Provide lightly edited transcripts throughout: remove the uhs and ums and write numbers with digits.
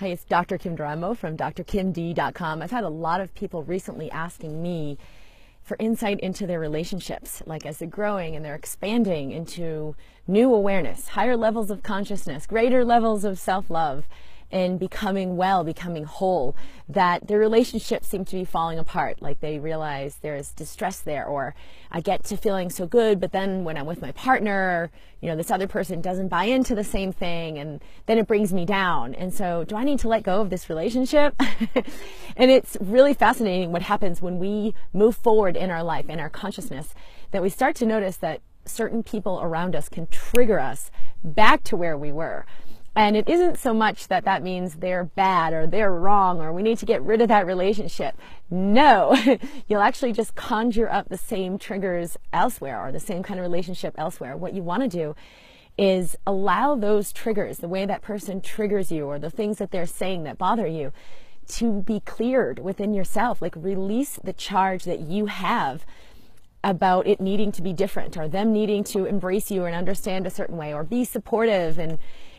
Hi, it's Dr. Kim Duramo from drkimd.com. I've had a lot of people recently asking me for insight into their relationships, like as they're growing and they're expanding into new awareness, higher levels of consciousness, greater levels of self-love, and becoming well, becoming whole, that their relationships seem to be falling apart. Like they realize there's distress there, or I get to feeling so good, but then when I'm with my partner, this other person doesn't buy into the same thing, and then it brings me down. And so do I need to let go of this relationship? And it's really fascinating what happens when we move forward in our life, in our consciousness, that we start to notice that certain people around us can trigger us back to where we were. And it isn't so much that that means they're bad or they're wrong or we need to get rid of that relationship. No, you'll actually just conjure up the same triggers elsewhere, or the same kind of relationship elsewhere. What you want to do is allow those triggers, the way that person triggers you or the things that they're saying that bother you, to be cleared within yourself. Like release the charge that you have about it needing to be different, or them needing to embrace you and understand a certain way, or be supportive and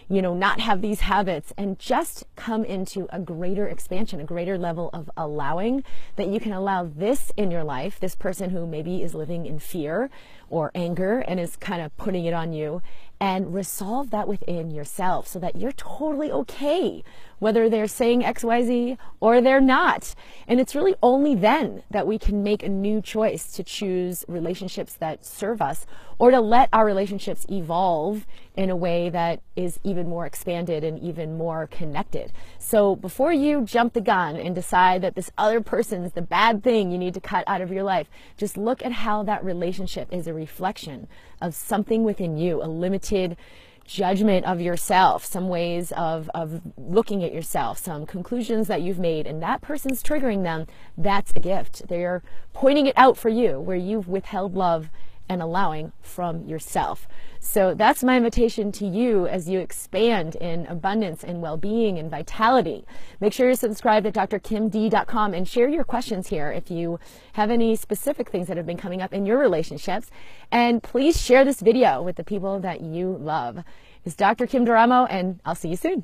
not have these habits, and just come into a greater expansion, a greater level of allowing, that you can allow this in your life, this person who maybe is living in fear or anger and is kind of putting it on you, and resolve that within yourself so that you're totally okay, whether they're saying XYZ or they're not. And it's really only then that we can make a new choice to choose relationships that serve us, or to let our relationships evolve in a way that is even more expanded and even more connected. So before you jump the gun and decide that this other person is the bad thing you need to cut out of your life, just look at how that relationship is a reflection of something within you, a limited judgment of yourself, some ways of looking at yourself, some conclusions that you've made, and that person's triggering them. That's a gift. They're pointing it out for you, where you've withheld love and allowing from yourself. So that's my invitation to you as you expand in abundance and well-being and vitality. Make sure you're subscribed at drkimd.com and share your questions here if you have any specific things that have been coming up in your relationships. And please share this video with the people that you love. It's Dr. Kim Duramo, and I'll see you soon.